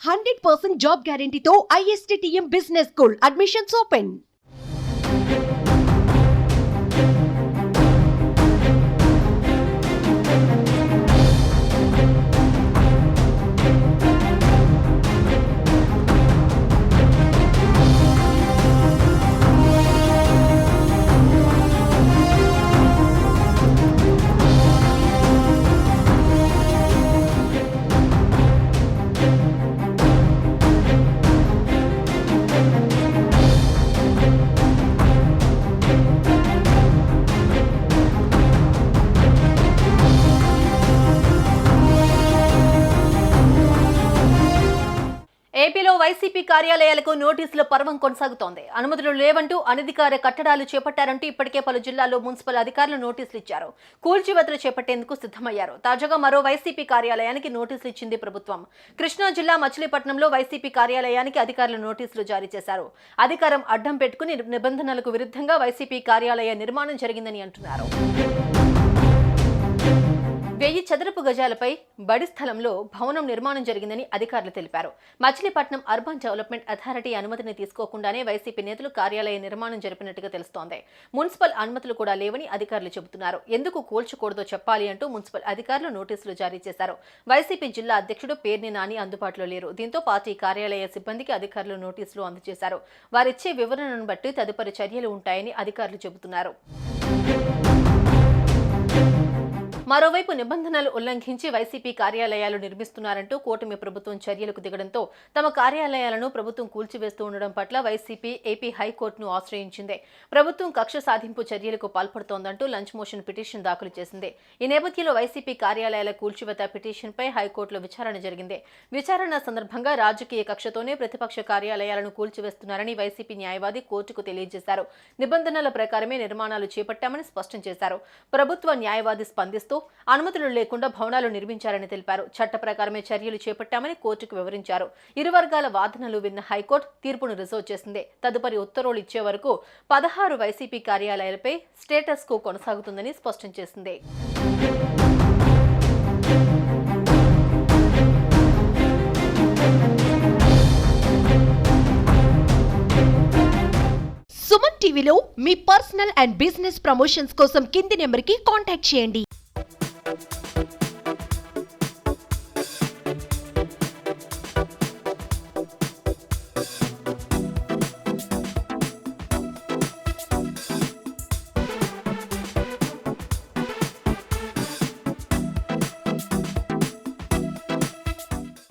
100% job గ్యారంటీతో ISTTM business school admissions open. ఏపీలో వైసీపీ కార్యాలయాలకు నోటీసుల పర్వం కొనసాగుతోంది. అనుమతులు లేవంటూ అనధికార కట్టడాలు చేపట్టారంటూ ఇప్పటికే పలు జిల్లాల్లో మున్సిపల్ అధికారులు నోటీసులు ఇచ్చారు. కూల్చివేతలు చేపట్టేందుకు సిద్ధమయ్యారు. తాజాగా మరో వైసీపీ కార్యాలయానికి నోటీసులు ఇచ్చింది ప్రభుత్వం. కృష్ణా జిల్లా మచిలీపట్నంలో వైసీపీ కార్యాలయానికి అధికారులు నోటీసులు జారీ చేశారు. అధికారం అడ్డం పెట్టుకుని నిబంధనలకు విరుద్ధంగా వైసీపీ కార్యాలయ నిర్మాణం జరిగిందని అంటున్నారు. 1000 చదరపు గజాలపై బడి స్థలంలో భవనం నిర్మాణం జరిగిందని అధికారులు తెలిపారు. మచిలీపట్నం అర్బన్ డెవలప్మెంట్ అథారిటీ అనుమతిని తీసుకోకుండానే వైసీపీ నేతలు కార్యాలయ నిర్మాణం జరిపినట్టుగా తెలుస్తోంది. మున్సిపల్ అనుమతులు కూడా లేవని అధికారులు చెబుతున్నారు. ఎందుకు కూల్చకూడదో చెప్పాలి అంటూ మున్సిపల్ అధికారులు నోటీసులు జారీ చేశారు. వైసీపీ జిల్లా అధ్యక్షుడు పేర్ని నాని అందుబాటులో లేరు. దీంతో పార్టీ కార్యాలయ సిబ్బందికి అధికారులు నోటీసులు అందజేశారు. వారిచ్చే వివరణను బట్టి తదుపరి చర్యలు ఉంటాయని అధికారులు చెబుతున్నారు. మరోవైపు నిబంధనలు ఉల్లంఘించి వైసీపీ కార్యాలయాలు నిర్మిస్తున్నారంటూ కూటమి ప్రభుత్వం చర్యలకు దిగడంతో తమ కార్యాలయాలను ప్రభుత్వం కూల్చివేస్తూ ఉండడం పట్ల వైసీపీ ఏపీ హైకోర్టును ఆశ్రయించింది. ప్రభుత్వం కక్ష సాధింపు చర్యలకు పాల్పడుతోందంటూ లంచ్ మోషన్ పిటిషన్ దాఖలు చేసింది. ఈ నేపథ్యంలో వైసీపీ కార్యాలయాల కూల్చివేత పిటిషన్పై హైకోర్టులో విచారణ జరిగింది. విచారణ సందర్భంగా రాజకీయ కక్షతోనే ప్రతిపక్ష కార్యాలయాలను కూల్చివేస్తున్నారని వైసీపీ న్యాయవాది కోర్టుకు తెలియజేశారు. నిబంధనల ప్రకారమే నిర్మాణాలు చేపట్టామని స్పష్టం చేశారు. ప్రభుత్వ న్యాయవాది స్పందిస్తూ అనుమతులు లేకుండా భవనాలు నిర్మించారని తెలిపారు. చట్ట ప్రకారమే చర్యలు చేపట్టామని కోర్టుకు వివరించారు. ఇరు వర్గాల వాదనలు విన్న హైకోర్టు తీర్పును రిజర్వ్ చేసింది. తదుపరి ఉత్తర్వులు ఇచ్చే వరకు 16 వైసీపీ కార్యాలయాలపై స్టేటస్ కో కొనసాగుతుందని స్పష్టం చేసింది. సుమన్ టీవీలో మీ పర్సనల్ అండ్ బిజినెస్ ప్రమోషన్స్ కోసం కింది నెంబర్కి కాంటాక్ట్ చేయండి.